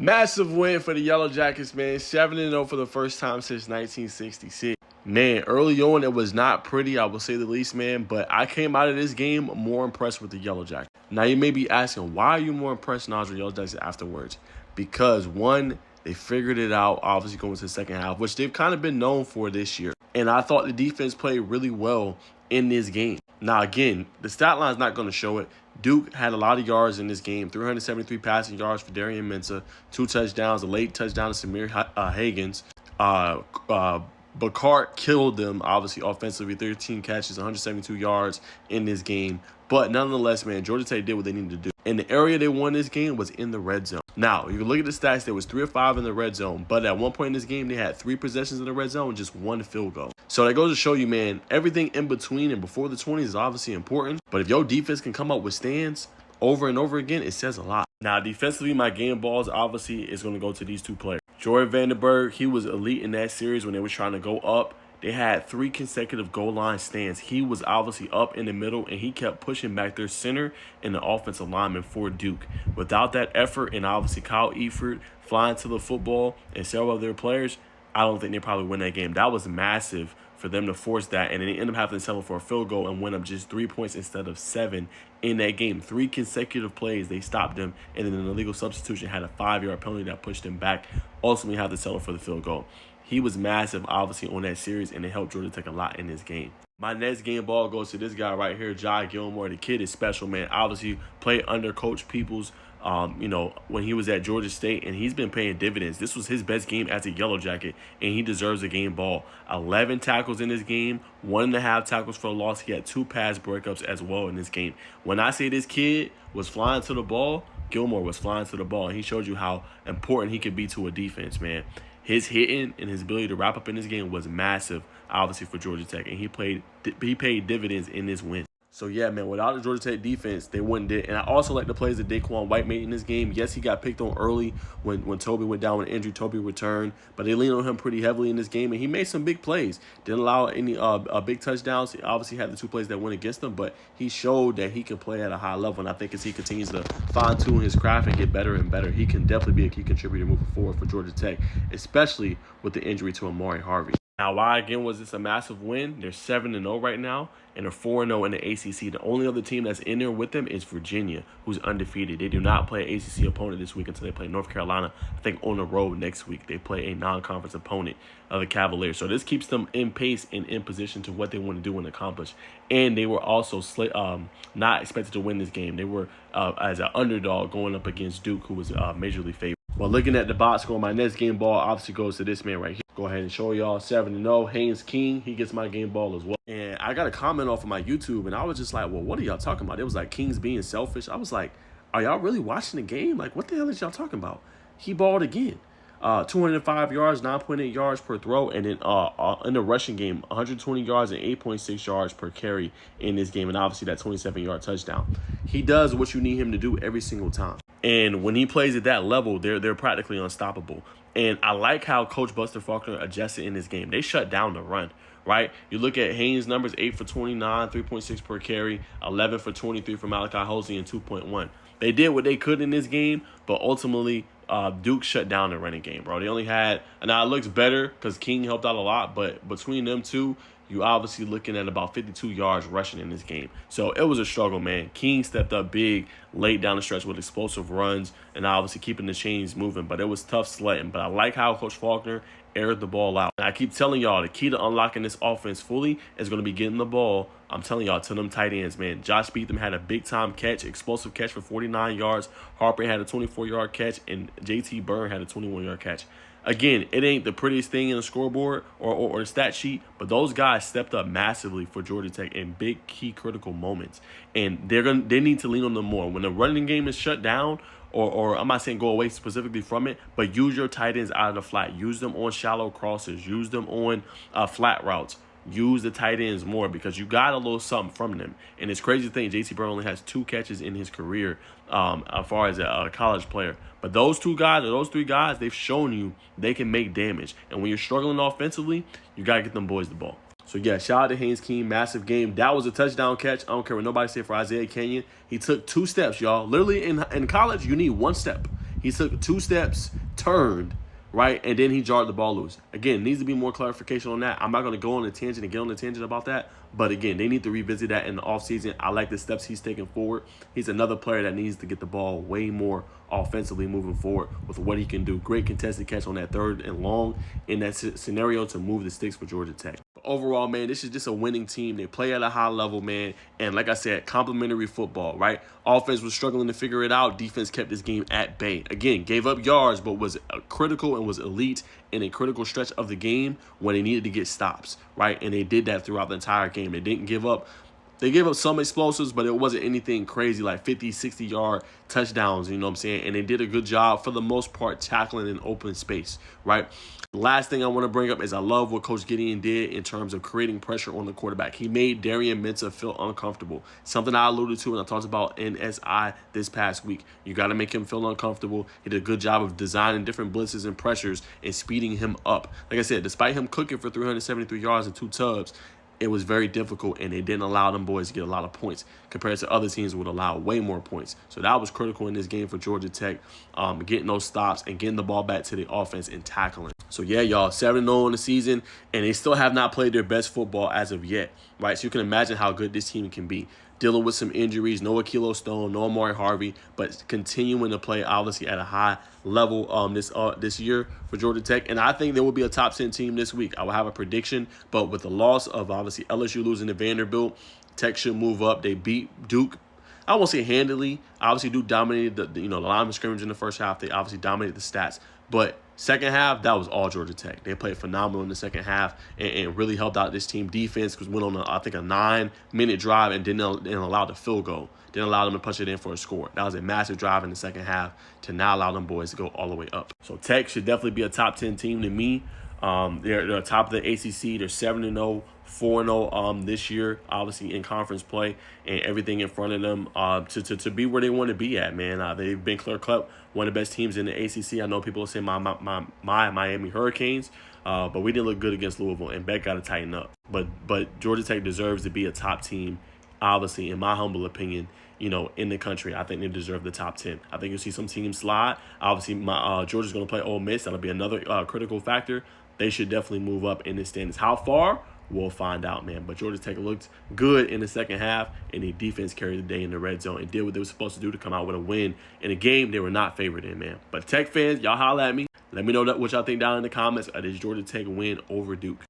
Massive win for the Yellow Jackets, man. 7-0 for the first time since 1966. Man, early on, it was not pretty, I will say the least, man. But I came out of this game more impressed with the Yellow Jackets. Now, you may be asking, why are you more impressed, Najeh, with the Yellow Jackets afterwards? Because, one, they figured it out, obviously going to the second half, which they've kind of been known for this year. And I thought the defense played really well in this game. Now, again, the stat line is not going to show it. Duke had a lot of yards in this game, 373 passing yards for Darian Mensah, 2 touchdowns, a late touchdown to Samir Hagens. Bacart killed them, obviously, offensively, 13 catches, 172 yards in this game. But nonetheless, man, Georgia Tech did what they needed to do. And the area they won this game was in the red zone. Now, you can look at the stats. There was 3 or 5 in the red zone. But at one point in this game, they had 3 possessions in the red zone, just 1 field goal. So that goes to show you, man, everything in between and before the 20s is obviously important. But if your defense can come up with stands over and over again, it says a lot. Now, defensively, my game balls obviously is going to go to these 2 players. Jordan Vandenberg, he was elite in that series when they were trying to go up. They had 3 consecutive goal line stands. He was obviously up in the middle, and he kept pushing back their center and the offensive lineman for Duke. Without that effort, and obviously Kyle Eford flying to the football and several of their players, I don't think they probably win that game. That was massive for them to force that, and then they ended up having to settle for a field goal and win up just 3 points instead of 7 in that game. 3 consecutive plays, they stopped them, and then an illegal substitution had a 5-yard penalty that pushed them back. Ultimately had to settle for the field goal. He was massive, obviously, on that series, and it helped Georgia Tech a lot in this game. My next game ball goes to this guy right here, Jai Gilmore. The kid is special, man. Obviously, played under Coach Peoples, when he was at Georgia State, and he's been paying dividends. This was his best game as a Yellow Jacket, and he deserves a game ball. 11 tackles in this game, 1.5 tackles for a loss. He had 2 pass breakups as well in this game. When I say this kid was flying to the ball, Gilmore was flying to the ball, and he showed you how important he could be to a defense, man. His hitting and his ability to wrap up in this game was massive, obviously, for Georgia Tech, and he paid dividends in this win. So, yeah, man, without the Georgia Tech defense, they wouldn't did. And I also like the plays that Daquan White made in this game. Yes, he got picked on early when Toby went down with an injury. Toby returned, but they leaned on him pretty heavily in this game, and he made some big plays. Didn't allow any big touchdowns. He obviously had the 2 plays that went against him, but he showed that he can play at a high level. And I think as he continues to fine-tune his craft and get better and better, he can definitely be a key contributor moving forward for Georgia Tech, especially with the injury to Amari Harvey. Now, why, again, was this a massive win? They're 7-0 right now, and they're 4-0 in the ACC. The only other team that's in there with them is Virginia, who's undefeated. They do not play an ACC opponent this week until they play North Carolina, I think, on the road next week. They play a non-conference opponent of the Cavaliers. So this keeps them in pace and in position to what they want to do and accomplish. And they were also not expected to win this game. They were as an underdog going up against Duke, who was majorly favored. Well, looking at the box score, my next game ball obviously goes to this man right here. Go ahead and show y'all 7-0. Haynes King, he gets my game ball as well. And I got a comment off of my YouTube, and I was just like, well, what are y'all talking about? It was like King's being selfish. I was like, are y'all really watching the game? Like, what the hell is y'all talking about? He balled again. 205 yards, 9.8 yards per throw, and then in the rushing game, 120 yards and 8.6 yards per carry in this game, and obviously that 27-yard touchdown. He does what you need him to do every single time. And when he plays at that level, they're practically unstoppable. And I like how Coach Buster Faulkner adjusted in this game. They shut down the run, right? You look at Haynes' numbers, 8 for 29, 3.6 per carry, 11 for 23 for Malachi Hosey, and 2.1. They did what they could in this game, but ultimately Duke shut down the running game, bro. They only had, and now it looks better because King helped out a lot, but between them two, you obviously looking at about 52 yards rushing in this game. So it was a struggle, man. King stepped up big late down the stretch with explosive runs and obviously keeping the chains moving, but it was tough sledding. But I like how Coach Faulkner aired the ball out. And I keep telling y'all, the key to unlocking this offense fully is going to be getting the ball, I'm telling y'all, to them tight ends, man. Josh Beatham had a big-time catch, explosive catch for 49 yards. Harper had a 24-yard catch, and JT Byrne had a 21-yard catch. Again, it ain't the prettiest thing in the scoreboard or the stat sheet, but those guys stepped up massively for Georgia Tech in big, key, critical moments. And they need to lean on them more. When the running game is shut down, or I'm not saying go away specifically from it, but use your tight ends out of the flat. Use them on shallow crosses. Use them on flat routes. Use the tight ends more because you got a little something from them. And it's crazy to think JT Byrne only has 2 catches in his career as far as a college player. But those 2 guys or those 3 guys, they've shown you they can make damage. And when you're struggling offensively, you got to get them boys the ball. So, yeah, shout out to Haynes King. Massive game. That was a touchdown catch. I don't care what nobody say for Isaiah Kenyon. He took 2 steps, y'all. Literally, in college, you need 1 step. He took 2 steps, turned, right, and then he jarred the ball loose. Again, needs to be more clarification on that. I'm not going to go on a tangent and get on a tangent about that, but again, they need to revisit that in the offseason. I like the steps he's taking forward. He's another player that needs to get the ball way more offensively moving forward with what he can do. Great contested catch on that 3rd and long in that scenario to move the sticks for Georgia Tech. But overall, man, this is just a winning team. They play at a high level, man, and like I said, complimentary football, right? Offense was struggling to figure it out. Defense kept this game at bay. Again, gave up yards, but was critical and was elite in a critical stretch of the game when they needed to get stops, right? And they did that throughout the entire game. They didn't give up. They gave up some explosives, but it wasn't anything crazy like 50, 60-yard touchdowns, you know what I'm saying? And they did a good job, for the most part, tackling in open space, right? The last thing I want to bring up is I love what Coach Gideon did in terms of creating pressure on the quarterback. He made Darian Mensah feel uncomfortable, something I alluded to and I talked about in SI this past week. You got to make him feel uncomfortable. He did a good job of designing different blitzes and pressures and speeding him up. Like I said, despite him cooking for 373 yards and 2 tubs, it was very difficult, and they didn't allow them boys to get a lot of points compared to other teams would allow way more points. So that was critical in this game for Georgia Tech, getting those stops and getting the ball back to the offense and tackling. So, yeah, y'all, 7-0 in the season, and they still have not played their best football as of yet, right? So you can imagine how good this team can be. Dealing with some injuries, no Akilo Stone, no Amari Harvey, but continuing to play, obviously, at a high level this year for Georgia Tech. And I think there will be a top 10 team this week. I will have a prediction, but with the loss of, obviously, LSU losing to Vanderbilt, Tech should move up. They beat Duke. I won't say handily. Obviously, Duke dominated the line of scrimmage in the first half. They obviously dominated the stats. But second half, that was all Georgia Tech. They played phenomenal in the second half and really helped out this team defense because went on, a 9-minute drive and didn't allow the field goal. Didn't allow them to punch it in for a score. That was a massive drive in the second half to now allow them boys to go all the way up. So Tech should definitely be a top 10 team to me. They're top of the ACC. They're 7-0, 4-0 this year, obviously in conference play and everything in front of them to be where they want to be at, man. They've been clear-cut one of the best teams in the ACC. I know people say my Miami Hurricanes, but we didn't look good against Louisville, and Beck got to tighten up. But Georgia Tech deserves to be a top team, obviously, in my humble opinion, in the country. I think they deserve the top 10. I think you'll see some teams slide. Obviously, Georgia's going to play Ole Miss. That'll be another critical factor. They should definitely move up in the standings. How far? We'll find out, man. But Georgia Tech looked good in the second half, and the defense carried the day in the red zone and did what they were supposed to do to come out with a win in a game they were not favored in, man. But Tech fans, y'all holla at me. Let me know what y'all think down in the comments of this Georgia Tech win over Duke.